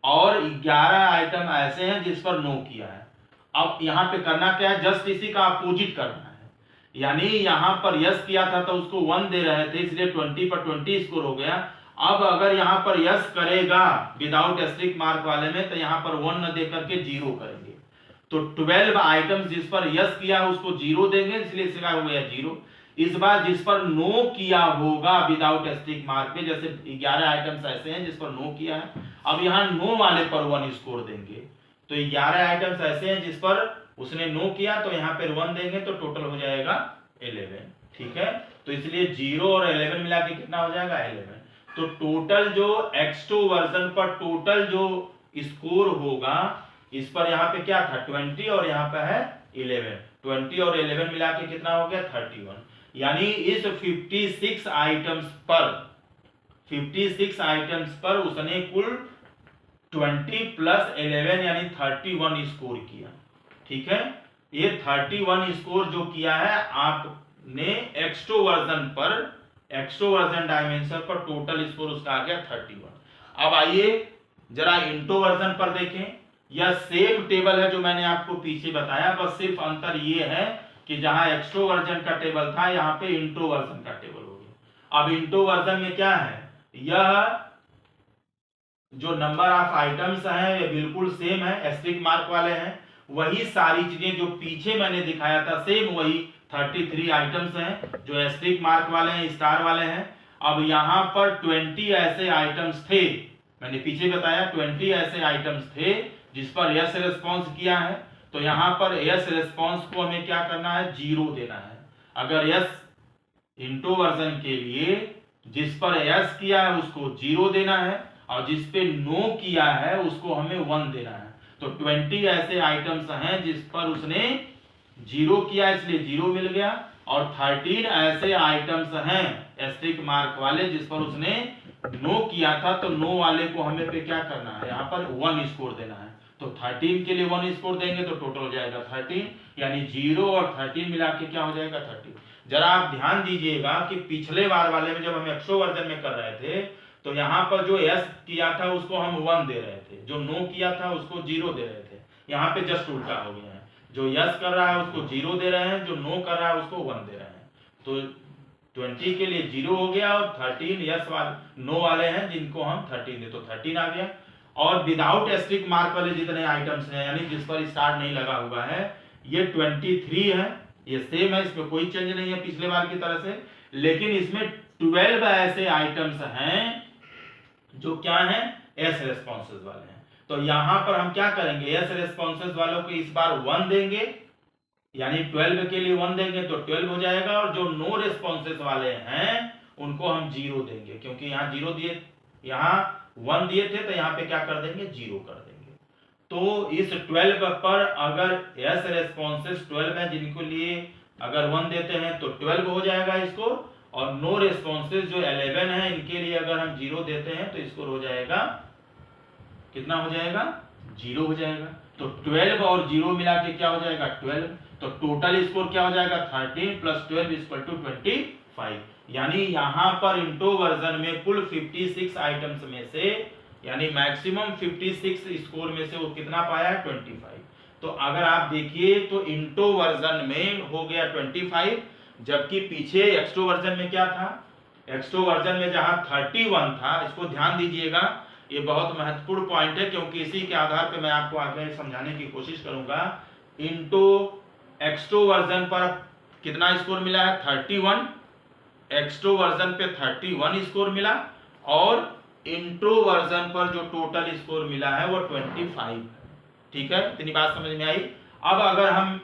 S1: और 11 आइटम ऐसे हैं जिस पर नो किया है। अब यहां पे करना क्या है, जस्ट इसी का अपोजिट करना है। यानी यहां पर यस किया था तो उसको 1 दे रहे थे, इसलिए 20 पर 20 स्कोर हो गया। अब अगर यहां पर यस करेगा विदाउट एस्टेरिक मार्क वाले में तो यहां पर 1 न देकर के 0 करेंगे। तो 12 आइटम्स जिस पर यस किया उसको 0 देंगे, इसलिए इसका हो गया 0। इस बार जिस पर नो किया होगा विदाउट एस्टेरिक मार्क पे, जैसे 11 आइटम्स ऐसे हैं जिस पर नो किया है, अब यहां नो वाले पर 1 स्कोर देंगे। तो 11 आइटम्स ऐसे हैं जिस पर उसने नो किया तो यहां पर 1 देंगे तो टोटल हो जाएगा 11। ठीक है, तो इसलिए 0 और 11 मिला के कितना हो जाएगा 11। तो टोटल जो X2 वर्जन पर टोटल जो स्कोर होगा, इस पर यहां पे क्या था 20 और यहां पे है 11, 20 और 11 मिला के कितना हो गया 31। यानी इस 56 आइटम्स पर उसने कुल 20 प्लस 11 यानी 31 स्कोर किया। ठीक है, ये 31 स्कोर जो किया है आपने X2 वर्जन डायमेंशन पर टोटल स्कोर उसका आ गया 31। अब आइए जरा इंटो वर्जन पर देखें। यह सेम टेबल है जो मैंने आपको पीछे बताया, बस सिर्फ अंतर ये है कि जहां एक्स्ट्रो वर्जन का टेबल था यहां पे इंटो वर्जन का टेबल हो गया। अब इंटो वर्जन में क्या है, यह जो नंबर ऑफ आइटम्स हैं ये बिल्कुल सेम है, एस्टेरिक मार्क वाले हैं। वही सारी चीजें जो पीछे मैंने दिखाया था सेम वही 33 आइटम्स हैं जो एस्टेरिक मार्क वाले हैं, स्टार वाले हैं। अब यहां पर 20 ऐसे आइटम्स थे, मैंने पीछे बताया 20 ऐसे आइटम्स थे जिस पर यस रिस्पॉन्स किया है। तो यहां पर यस रिस्पॉन्स को हमें क्या करना है 0 देना है। अगर यस इंटो वर्जन के लिए जिस पर यस किया है उसको 0 देना है और जिस पे नो किया है उसको हमें 1 देना है। तो 20 ऐसे आइटम्स हैं जिस पर उसने 0 किया इसलिए 0 मिल गया, और 13 ऐसे आइटम्स हैं एस्टेरिक मार्क वाले जिस पर उसने नो किया था तो नो वाले को हमें पे क्या करना है यहाँ पर 1 स्कोर देना है। तो 13 के लिए 1 स्कोर देंगे तो टोटल हो जाएगा 13, यानी 0 और 13 मिला के क्या हो जाएगा 30। जरा आप ध्यान दीजिएगा कि पिछले बार वाले में जब हम एक्सो वर्जन में कर रहे थे तो यहाँ पर जो यस किया था उसको हम 1 दे रहे थे, जो नो किया था उसको 0 दे रहे थे। यहाँ पे जस्ट उल्टा हो गया है, जो यस कर रहा है उसको 0 दे रहे हैं, जो नो कर रहा है उसको 1 दे रहे हैं। तो 20 के लिए 0 हो गया और 13 यस वाले नो वाले हैं जिनको हम 13 दे तो 13 आ गया। और विदाउट एस्टेरिक मार्क वाले जितने आइटम्स हैं यानी जिस पर स्टार नहीं लगा हुआ है ये 23 है, ये सेम है, इसमें कोई चेंज नहीं है पिछले बार की तरह से। लेकिन इसमें 12 ऐसे आइटम्स हैं जो क्या हैं एस रेस्पॉन्सेस वाले हैं। तो यहां पर हम क्या करेंगे, एस रेस्पॉन्सेस वालों को इस बार 1 देंगे, यानी 12 के लिए 1 देंगे तो 12 हो जाएगा, और जो नो रेस्पॉन्सेस वाले हैं उनको हम 0 देंगे, क्योंकि यहाँ 0 दिए, यहाँ 1 दिए थे तो यहाँ पे क्या कर देंगे 0 कर देंगे। तो इस 12 पर अगर एस रेस्पॉन्सेस 12 है जिनको लिए अगर 1 देते हैं तो 12 हो जाएगा स्कोर, और नो रेस्पॉन्सेस जो 11 है इनके लिए अगर हम 0 देते हैं तो स्कोर हो जाएगा कितना हो जाएगा 0 हो जाएगा। तो 12 और 0 मिला के क्या हो जाएगा 12, तो टोटल स्कोर क्या हो जाएगा 13 प्लस 12 इक्वल टू 25। यानी यहां पर इंटो वर्जन में कुल 56 आइटम्स में से यानी मैक्सिमम 56 स्कोर में से वो कितना पाया है 25। तो अगर आप देखिए तो इंटो वर्जन में हो गया 25, जबकि पीछे एक्सट्रो वर्जन में क्या था, एक्सट्रो वर्जन में जहां 31 था। इसको ध्यान दीजिएगा, ये बहुत महत्वपूर्ण पॉइंट है क्योंकि इसी के आधार पर मैं आपको आगे समझाने की कोशिश करूंगा। इंटो एक्सट्रो वर्जन पर कितना स्कोर मिला है 31, एक्सट्रो वर्जन पे 31 स्कोर मिला, और इंट्रोवर्जन पर जो टोटल स्कोर मिला है वो 25 है। ठीक है, इतनी बात समझ में आई। अब अगर हम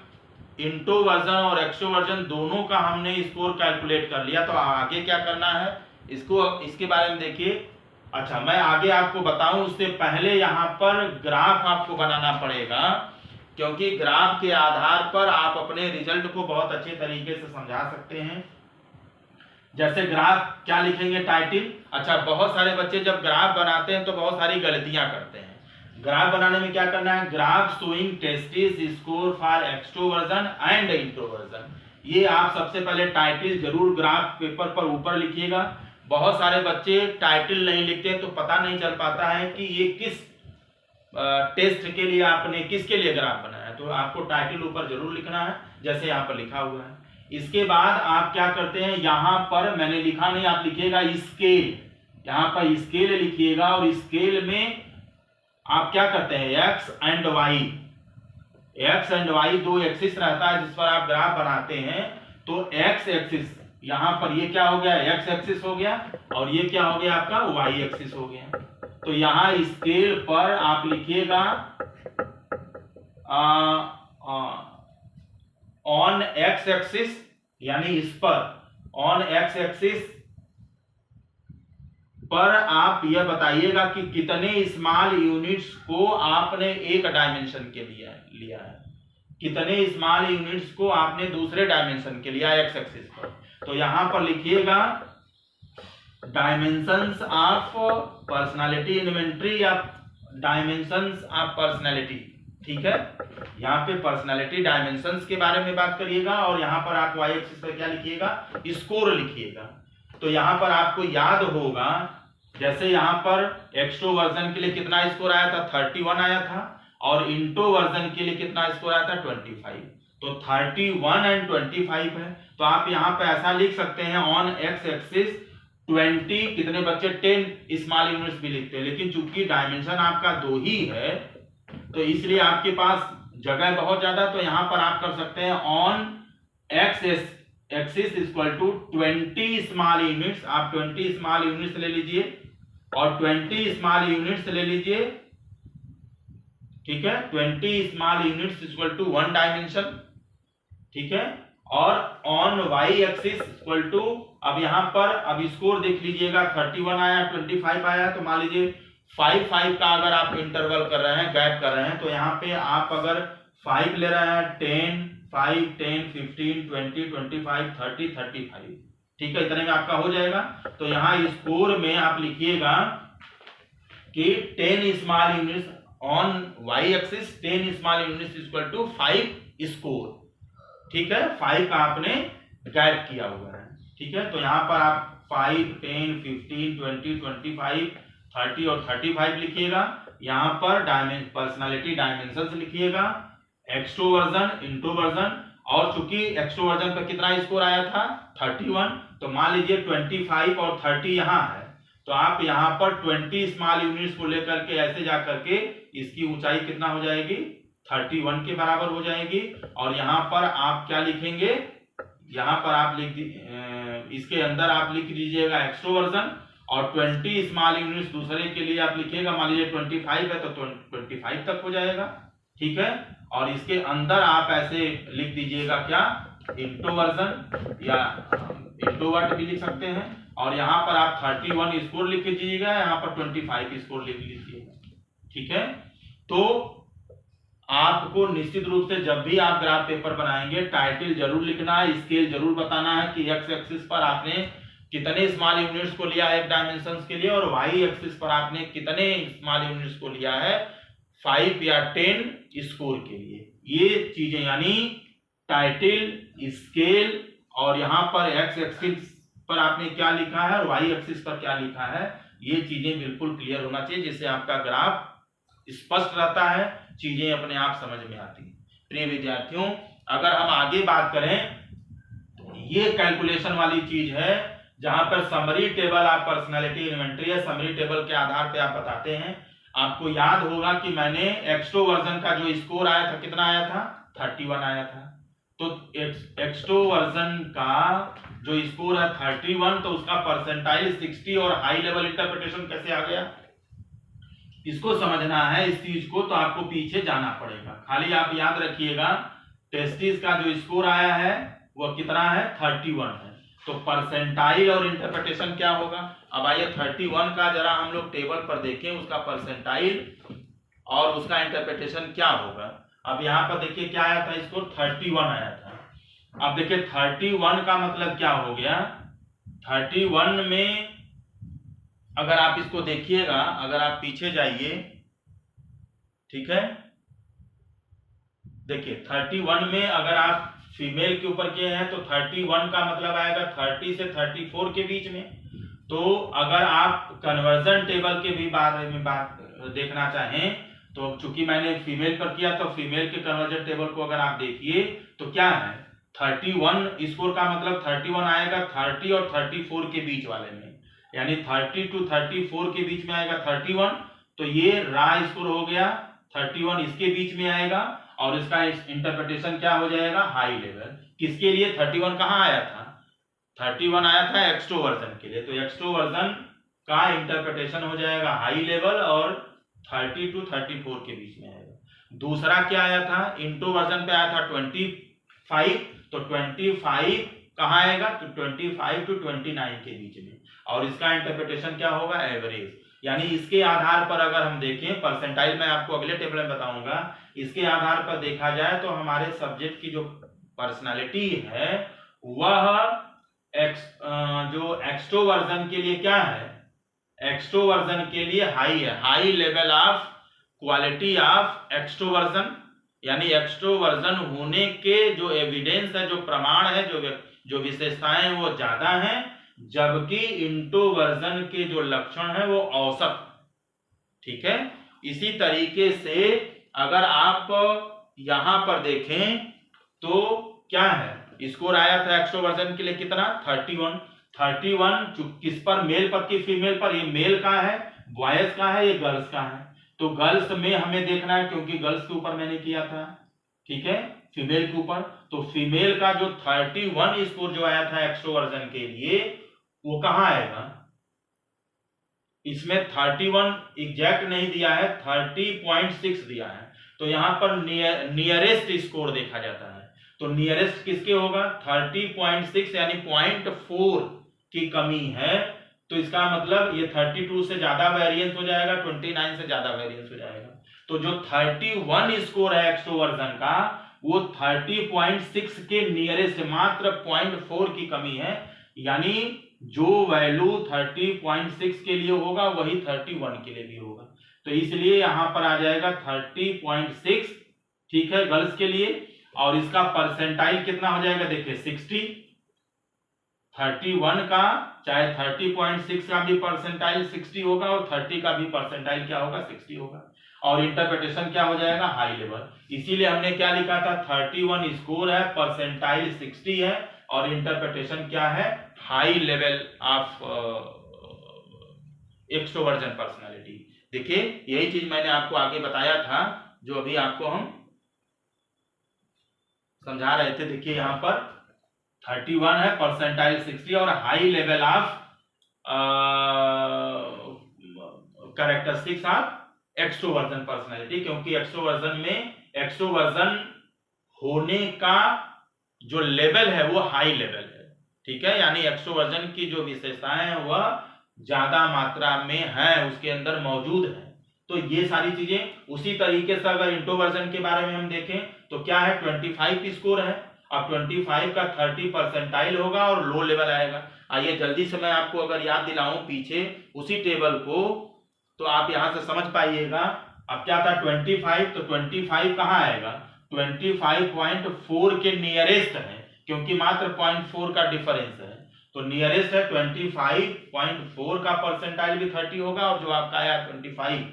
S1: इंट्रोवर्जन और एक्सट्रोवर्जन दोनों का हमने स्कोर कैलकुलेट कर लिया तो आगे क्या करना है इसके बारे में देखिए। अच्छा, मैं आगे आपको बताऊं उससे पहले यहाँ पर ग्राफ आपको बनाना पड़ेगा, क्योंकि ग्राफ के आधार पर आप अपने रिजल्ट को बहुत अच्छे तरीके से समझा सकते हैं। जैसे ग्राफ क्या लिखेंगे, टाइटल। अच्छा, बहुत सारे बच्चे जब ग्राफ बनाते हैं तो बहुत सारी गलतियां करते हैं। ग्राफ बनाने में क्या करना है, graph showing testis score for extroversion and introversion. ये आप सबसे पहले टाइटल जरूर ग्राफ पेपर पर ऊपर लिखिएगा। बहुत सारे बच्चे टाइटल नहीं लिखते हैं तो पता नहीं चल पाता है कि ये किस टेस्ट के लिए आपने किसके लिए ग्राफ बनाया। तो आपको टाइटल ऊपर जरूर लिखना है, जैसे यहाँ पर लिखा हुआ है। इसके बाद आप क्या करते हैं, यहाँ पर मैंने लिखा नहीं, आप लिखिएगा स्केल। यहाँ पर स्केल लिखिएगा और स्केल में आप क्या करते हैं, एक्स एंड वाई दो एक्सिस रहता है जिस पर आप ग्राफ बनाते हैं। तो एक्स एक्सिस यहाँ पर ये क्या हो गया, एक्स एक्सिस हो गया, और ये क्या हो गया आपका, वाई एक्सिस हो गया। तो यहाँ स्केल पर आप लिखिएगा ऑन एक्स एक्सिस, यानी इस पर ऑन एक्स एक्सिस पर आप यह बताइएगा कि कितने स्मॉल यूनिट्स को आपने एक डायमेंशन के लिए लिया है, कितने स्मॉल यूनिट्स को आपने दूसरे डायमेंशन के लिया एक्स एक्सिस पर। तो यहां पर लिखिएगा डायमेंशंस ऑफ पर्सनालिटी इन्वेंटरी या डायमेंशंस ऑफ पर्सनालिटी। ठीक है, यहाँ पे पर्सनालिटी डायमेंशंस के बारे में बात करिएगा और यहाँ पर आप वाई एक्सिस पर क्या लिखिएगा, स्कोर लिखिएगा। तो यहाँ पर आपको याद होगा, जैसे यहाँ पर एक्सट्रोवर्जन के लिए कितना स्कोर आया था, 31 आया था, और इंट्रोवर्जन के लिए कितना स्कोर आया था, 25। तो 31 एंड 25 है। तो आप यहाँ पे ऐसा लिख सकते हैं ऑन एक्स एक्सिस 20, कितने बच्चे 10 स्मॉल यूनिट्स भी लिखते हैं, लेकिन चूंकि डायमेंशन आपका 2 ही है तो इसलिए आपके पास जगह बहुत ज्यादा। तो यहाँ पर आप कर सकते हैं on X axis equal to 20 small units. आप 20 स्मॉल यूनिट्स ले लीजिए और 20 स्मॉल यूनिट्स ले लीजिए। ठीक है, 20 small units equal to 1 dimension. ठीक है, और on Y axis equal to, अब यहाँ पर अब स्कोर देख लीजिएगा, 31 आया, 25 आया। तो मान लीजिए 5 का अगर आप इंटरवल कर रहे हैं, गैप कर रहे हैं, तो यहाँ पे आप अगर 5 ले रहे हैं, 10, 5, 10, 15, 20, 25, 30, 35। ठीक है, इतने में आपका हो जाएगा। तो यहाँ स्कोर में आप लिखिएगा कि 10 small units on Y axis, 10 small units equal to 5 score. ठीक है, 5 का आपने गैप किया हुआ है। ठीक है, तो यहाँ पर आप 5, 10, 15, 20, 25, 30 और 35 लिखिएगा। यहाँ पर पर्सनालिटी डायमेंशंस लिखिएगा, एक्सट्रोवर्जन, इंट्रोवर्जन, और चूंकि एक्सट्रोवर्जन पर कितना स्कोर आया था, 31, तो मान लीजिए 25 और 30 यहाँ है। तो आप यहाँ पर 20 स्मॉल यूनिट्स को लेकर के ऐसे जा करके इसकी ऊंचाई कितना हो जाएगी, 31 के बराबर हो जाएगी। और यहाँ पर आप क्या लिखेंगे, यहाँ पर आप इसके अंदर आप लिख लीजिएगा एक्सट्रोवर्जन, और 20 स्मॉल यूनिट्स दूसरे के लिए आप लिखिएगा। मान लीजिए 25 है तो 25 तक हो जाएगा। ठीक है, और इसके अंदर आप ऐसे लिख दीजिएगा क्या, इंट्रोवर्जन या इंट्रोवर्ट भी लिख सकते हैं। और यहाँ पर आप 31 स्कोर लिख दीजिएगा, यहाँ पर 25 स्कोर लिख लीजिएगा। ठीक है, तो आपको निश्चित रूप से जब भी आप ग्राफ पेपर बनाएंगे टाइटल जरूर लिखना है, स्केल जरूर बताना है कि एक्स एक्सिस पर आपने कितने स्मॉल यूनिट्स को लिया है एक डायमेंशन के लिए, और वाई एक्सिस पर आपने कितने स्मॉल यूनिट्स को लिया है 5 या 10 स्कोर के लिए। ये चीजें यानी टाइटल, स्केल, और यहाँ पर एक्स एक्सिस पर आपने क्या लिखा है और वाई एक्सिस पर क्या लिखा है, ये चीजें बिल्कुल क्लियर होना चाहिए, जिससे आपका ग्राफ स्पष्ट रहता है, चीजें अपने आप समझ में आती हैं। प्रिय विद्यार्थियों, अगर हम आगे बात करें तो ये कैलकुलेशन वाली चीज है जहां पर समरी टेबल आप पर्सनालिटी इन्वेंटरी है, समरी टेबल के आधार पे आप बताते हैं। आपको याद होगा कि मैंने एक्सट्रोवर्जन का जो स्कोर आया था कितना आया था, 31 आया था। तो एक्सट्रोवर्जन का जो स्कोर है 31 तो उसका परसेंटाइल 60 और हाई लेवल इंटरप्रिटेशन कैसे आ गया, इसको समझना है इस चीज को, तो आपको पीछे जाना पड़ेगा। खाली आप याद रखिएगा टेस्टिस का जो स्कोर आया है वह कितना है 31 है, तो परसेंटाइल और इंटरप्रिटेशन क्या होगा। अब आइए 31 का जरा हम लोग टेबल पर देखें, उसका परसेंटाइल और उसका इंटरप्रिटेशन क्या होगा। अब यहाँ पर देखिए क्या आया था, स्कोर 31 आया था। अब देखिए 31 का मतलब क्या हो गया, 31 में अगर आप इसको देखिएगा, अगर आप पीछे जाइए, ठीक है, देखिए 31 में अगर आप फीमेल के ऊपर किए हैं तो 31 का मतलब आएगा 30 से 34 के बीच में। तो अगर आप कन्वर्जन टेबल के भी बारे में बात देखना चाहें तो चूंकि मैंने फीमेल पर किया तो फीमेल के कन्वर्जन टेबल को अगर आप देखिए तो क्या है 31 स्कोर का मतलब 31 आएगा 30 और 34 के बीच वाले में, यानी 30 टू 34 के बीच में आएगा 31, तो ये रा स्कोर हो गया 31 इसके बीच में आएगा और इसका इंटरप्रिटेशन क्या हो जाएगा हाई लेवल। किसके लिए 31 कहाँ आया था, 31 आया था एक्सट्रोवर्जन के लिए, तो एक्सट्रोवर्जन का इंटरप्रिटेशन हो जाएगा हाई लेवल और 30 टू 34 के बीच में आएगा। दूसरा क्या आया था, इंट्रोवर्जन पे आया था 25, तो 25 कहाँ आएगा, तो 25 टू 29 के बीच में, और इसका इंटरप्रिटेशन क्या होगा एवरेज। यानी इसके आधार पर अगर हम देखें, परसेंटाइल मैं आपको अगले टेबल में बताऊंगा, इसके आधार पर देखा जाए तो हमारे सब्जेक्ट की जो पर्सनालिटी है वह जो एक्सट्रोवर्जन के लिए क्या है, एक्सट्रोवर्जन के लिए हाई है, high level of quality of extroversion, यानी एक्सट्रोवर्जन होने के जो एविडेंस है, जो प्रमाण है, जो विशेषताएं हैं वो ज्यादा हैं, जबकि इंट्रोवर्जन के जो लक्षण है वो औसत। ठीक है, इसी तरीके से अगर आप यहां पर देखें तो क्या है, स्कोर आया था एक्सट्रोवर्जन के लिए कितना 31 किस पर, मेल पर कि फीमेल पर, ये मेल का है, बॉयज का है, ये गर्ल्स का है, तो गर्ल्स में हमें देखना है क्योंकि गर्ल्स के ऊपर मैंने किया था, ठीक है, फीमेल के ऊपर, तो फीमेल का जो 31 स्कोर जो आया था एक्सट्रोवर्जन के लिए वो कहां आएगा, इसमें 31 एग्जैक्ट नहीं दिया है, 30.6 दिया है, तो यहां पर नियरेस्ट स्कोर देखा जाता है, तो नियरेस्ट किसके होगा 30.6 यानी 0.4 की कमी है, तो इसका मतलब ये 32 से ज्यादा वेरिएंस हो जाएगा, 29 से ज्यादा वेरिएंस हो जाएगा, तो जो 31 स्कोर है एक्सट्रोवर्जन का वो 30.6 के नियरेस्ट मात्र 0.4 की कमी है, यानी जो वैल्यू 30.6 के लिए होगा वही 31 के लिए भी होगा, तो इसलिए यहां पर आ जाएगा 30.6, ठीक है, गर्ल्स के लिए, और इसका परसेंटाइल कितना हो जाएगा देखिए 60, 31 का चाहे 30.6 का भी परसेंटाइल 60 होगा और 30 का भी परसेंटाइल क्या होगा 60 होगा, और इंटरप्रिटेशन क्या हो जाएगा हाई लेवल, इसीलिए हमने क्या लिखा था 31 स्कोर है, परसेंटाइल 60 है और इंटरप्रिटेशन क्या है high level of extroversion personality. देखिए यही चीज मैंने आपको आगे बताया था जो अभी आपको हम समझा रहे थे। देखिए यहां पर 31 है, परसेंटाइल 60 और high level of characteristics of extroversion personality, क्योंकि एक्सट्रोवर्जन में एक्सट्रोवर्जन होने का जो लेवल है वो हाई लेवल है, ठीक है, यानी एक्सट्रोवर्जन की जो विशेषताएं हैं वह ज्यादा मात्रा में है, उसके अंदर मौजूद है, तो ये सारी चीजें। उसी तरीके से अगर इंट्रोवर्जन के बारे में हम देखें तो क्या है 25 स्कोर है, अब 25 का 30 परसेंटाइल होगा और लो लेवल आएगा। आइए जल्दी से मैं आपको अगर याद दिलाऊं पीछे उसी टेबल को, तो आप यहां से समझ पाइएगा। अब क्या था 25, तो 25 कहां आएगा 25.4 के नियरेस्ट है, क्योंकि मात्र 0.4 का डिफरेंस है, तो नियरेस्ट है 25.4 का परसेंटाइल भी 30 होगा और जो आपका आया 25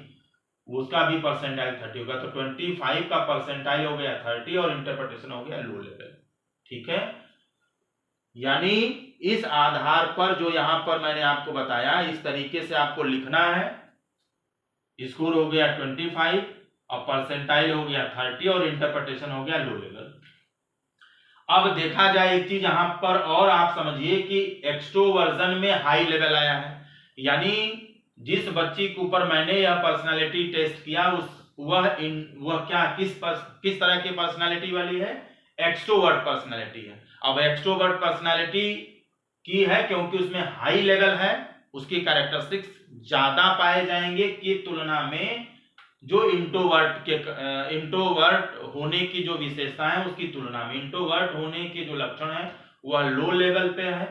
S1: उसका भी परसेंटाइल 30 होगा, तो 25 का परसेंटाइल हो गया 30 और इंटरप्रिटेशन हो गया लो लेवल, ठीक है। यानी इस आधार पर जो यहां पर मैंने आपको बताया इस तरीके से आपको लिखना है, स्कोर हो गया 25 और परसेंटाइल हो गया 30 और इंटरप्रिटेशन हो गया लो लेवल। अब देखा जाए एक चीज यहां पर और आप समझिए कि एक्सट्रोवर्जन में हाई लेवल आया है, यानी जिस बच्ची के ऊपर मैंने यह पर्सनालिटी टेस्ट किया वह क्या किस तरह की पर्सनालिटी वाली है, एक्सट्रोवर्ट पर्सनालिटी है। अब एक्सट्रोवर्ट पर्सनालिटी की है क्योंकि उसमें हाई लेवल है, उसकी कैरेक्टरिस्टिक्स ज्यादा पाए जाएंगे की तुलना में जो इंट्रोवर्ट होने की जो विशेषता है उसकी तुलना में इंट्रोवर्ट होने के जो लक्षण है वह लो लेवल पे है।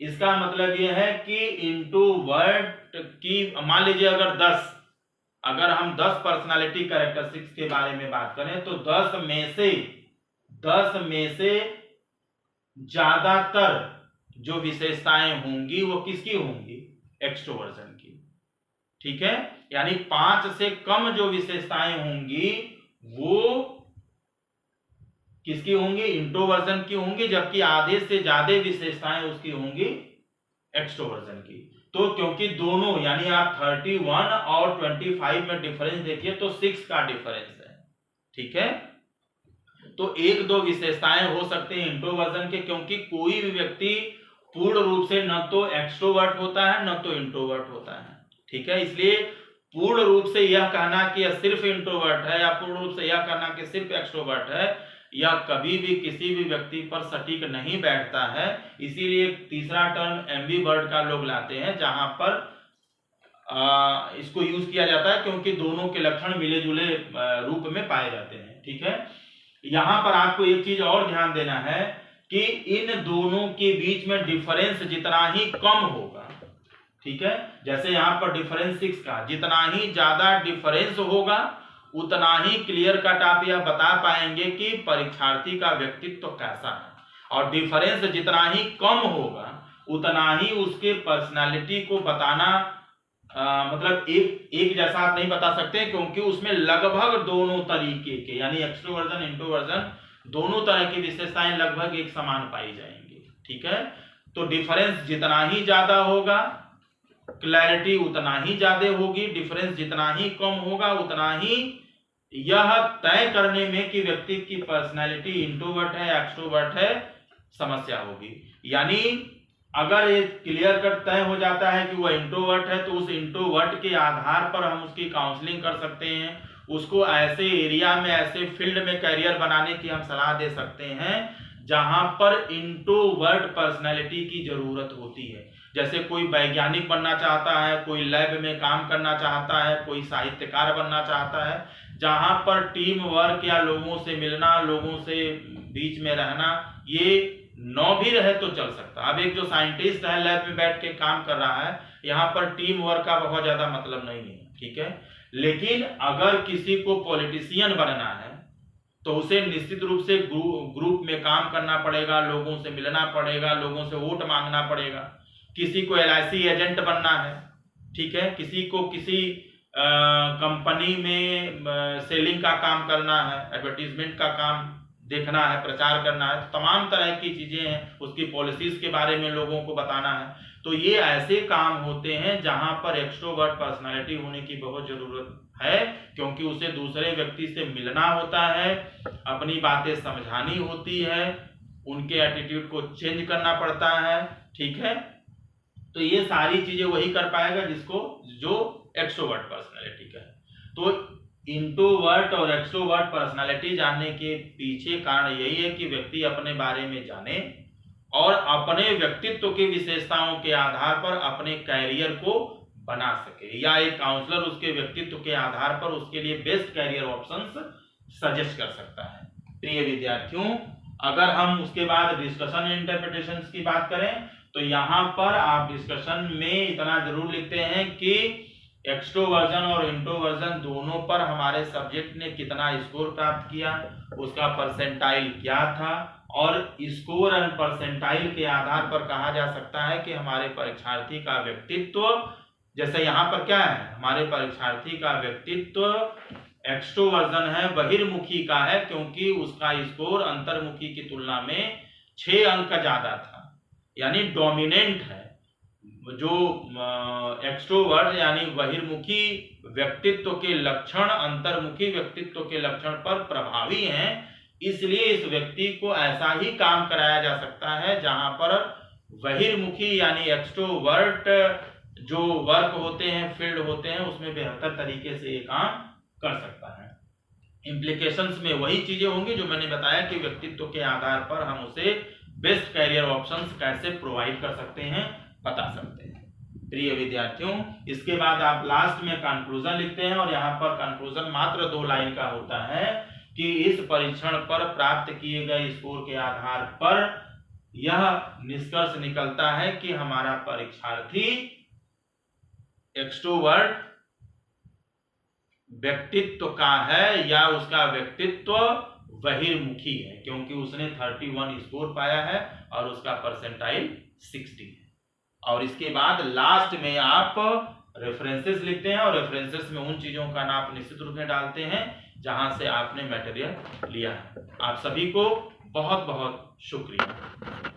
S1: इसका मतलब यह है कि इंट्रोवर्ट की मान लीजिए अगर हम 10 पर्सनालिटी कैरेक्टरिस्टिक्स के बारे में बात करें तो 10 में से ज्यादातर जो विशेषताएं होंगी वो किसकी होंगी, एक्सट्रोवर्जन की। ठीक है, यानी 5 से कम जो विशेषताएं होंगी वो किसकी होंगी, इंट्रोवर्जन की होंगी, जबकि आधे से ज्यादा विशेषताएं उसकी होंगी एक्सट्रोवर्जन की। तो क्योंकि दोनों यानी आप 31 और 25 में डिफरेंस देखिए तो 6 का डिफरेंस है। ठीक है, तो एक दो विशेषताएं हो सकते हैं इंट्रोवर्जन के, क्योंकि कोई भी व्यक्ति पूर्ण रूप से न तो एक्सट्रोवर्ट होता है न तो इंट्रोवर्ट होता है। ठीक है, इसलिए पूर्ण रूप से यह कहना कि यह सिर्फ इंट्रोवर्ट है या पूर्ण रूप से यह कहना कि सिर्फ एक्सट्रोवर्ट है, यह कभी भी किसी भी व्यक्ति पर सटीक नहीं बैठता है। इसीलिए तीसरा टर्म एम्बिवर्ट का लोग लाते हैं जहां पर इसको यूज किया जाता है क्योंकि दोनों के लक्षण मिले जुले रूप में पाए जाते हैं। ठीक है, यहां पर आपको एक चीज और ध्यान देना है कि इन दोनों के बीच में डिफरेंस जितना ही कम होगा, ठीक है, जैसे यहां पर डिफरेंस 6 का, जितना ही ज्यादा डिफरेंस होगा उतना ही क्लियर कट आप यह बता पाएंगे कि परीक्षार्थी का व्यक्तित्व कैसा है। और डिफरेंस जितना ही कम होगा उतना ही उसके पर्सनालिटी को बताना मतलब एक जैसा आप नहीं बता सकते, क्योंकि उसमें लगभग दोनों तरीके के यानी एक्सट्रोवर्जन इंट्रोवर्जन दोनों तरह की विशेषताएं लगभग एक समान पाई जाएंगी। ठीक है, तो डिफरेंस जितना ही ज्यादा होगा क्लैरिटी उतना ही ज्यादा होगी, डिफरेंस जितना ही कम होगा उतना ही यह तय करने में कि व्यक्ति की पर्सनालिटी इंट्रोवर्ट है एक्सट्रोवर्ट है समस्या होगी। यानी अगर ये क्लियर कट तय हो जाता है कि वह इंट्रोवर्ट है तो उस इंट्रोवर्ट के आधार पर हम उसकी काउंसलिंग कर सकते हैं, उसको ऐसे एरिया में ऐसे फील्ड में करियर बनाने की हम सलाह दे सकते हैं जहां पर इंट्रोवर्ट पर्सनैलिटी की जरूरत होती है। जैसे कोई वैज्ञानिक बनना चाहता है, कोई लैब में काम करना चाहता है, कोई साहित्यकार बनना चाहता है, जहां पर टीम वर्क या लोगों से मिलना, लोगों से बीच में रहना ये नौ भी रहे तो चल सकता। अब एक जो साइंटिस्ट है लैब में बैठ के काम कर रहा है, यहाँ पर टीम वर्क का बहुत ज्यादा मतलब नहीं है। ठीक है, लेकिन अगर किसी को पॉलिटिशियन बनना है तो उसे निश्चित रूप से ग्रुप में काम करना पड़ेगा, लोगों से मिलना पड़ेगा, लोगों से वोट मांगना पड़ेगा। किसी को LIC एजेंट बनना है, ठीक है, किसी को किसी कंपनी में सेलिंग का काम करना है, एडवर्टीजमेंट का काम देखना है, प्रचार करना है, तो तमाम तरह की चीजें हैं, उसकी पॉलिसीज के बारे में लोगों को बताना है। तो ये ऐसे काम होते हैं जहां पर एक्सट्रोवर्ट पर्सनालिटी होने की बहुत जरूरत है, क्योंकि उसे दूसरे व्यक्ति से मिलना होता है, अपनी बातें समझानी होती है, उनके एटीट्यूड को चेंज करना पड़ता है। ठीक है, तो ये सारी चीजें वही कर पाएगा जो एक्सट्रोवर्ट पर्सनालिटी का है। तो इंट्रोवर्ट और एक्सट्रोवर्ट पर्सनालिटी जानने के पीछे कारण यही है कि व्यक्ति अपने बारे में जाने और अपने व्यक्तित्व की विशेषताओं के आधार पर अपने कैरियर को बना सके, या एक काउंसलर उसके व्यक्तित्व के आधार पर उसके लिए बेस्ट कैरियर ऑप्शंस सजेस्ट कर सकता है। प्रिय विद्यार्थियों, अगर हम उसके बाद डिस्कशन एंड इंटरप्रिटेशंस की बात करें तो यहाँ पर आप डिस्कशन में इतना जरूर लिखते हैं कि एक्सट्रोवर्जन और इंट्रोवर्जन दोनों पर हमारे सब्जेक्ट ने कितना स्कोर प्राप्त किया, उसका परसेंटाइल क्या था, और स्कोर एंड परसेंटाइल के आधार पर कहा जा सकता है कि हमारे परीक्षार्थी का व्यक्तित्व, जैसे यहाँ पर क्या है, हमारे परीक्षार्थी का व्यक्तित्व एक्सट्रोवर्जन है, बहिर्मुखी का है, क्योंकि उसका स्कोर अंतर्मुखी की तुलना में 6 अंक ज्यादा था, यानी डोमिनेंट है। जो एक्सट्रोवर्ट यानी बहिर्मुखी व्यक्तित्व के लक्षण अंतर्मुखी व्यक्तित्व के लक्षण पर प्रभावी हैं, इसलिए इस व्यक्ति को ऐसा ही काम कराया जा सकता है जहां पर बहिर्मुखी यानी एक्सट्रोवर्ट जो वर्क होते हैं, फील्ड होते हैं, उसमें बेहतर तरीके से ये काम कर सकता है। इम्प्लीकेशंस में वही चीजें होंगी जो मैंने बताया कि व्यक्तित्व के आधार पर हम उसे बेस्ट कैरियर ऑप्शंस कैसे प्रोवाइड कर सकते हैं, बता सकते हैं। प्रिय विद्यार्थियों, इसके बाद आप लास्ट में कंक्लूजन लिखते हैं और यहाँ पर कंक्लूजन मात्र 2 लाइन का होता है कि इस परीक्षण पर प्राप्त किए गए स्कोर के आधार पर यह निष्कर्ष निकलता है कि हमारा परीक्षार्थी एक्सट्रोवर्ट व्यक्तित्व का है या उसका व्यक्तित्व बहिर्मुखी है, क्योंकि उसने 31 स्कोर पाया है और उसका परसेंटाइल 60 है। और इसके बाद लास्ट में आप रेफरेंसेस लिखते हैं और रेफरेंसेस में उन चीजों का नाम आप निश्चित रूप में डालते हैं जहां से आपने मटेरियल लिया है। आप सभी को बहुत बहुत शुक्रिया।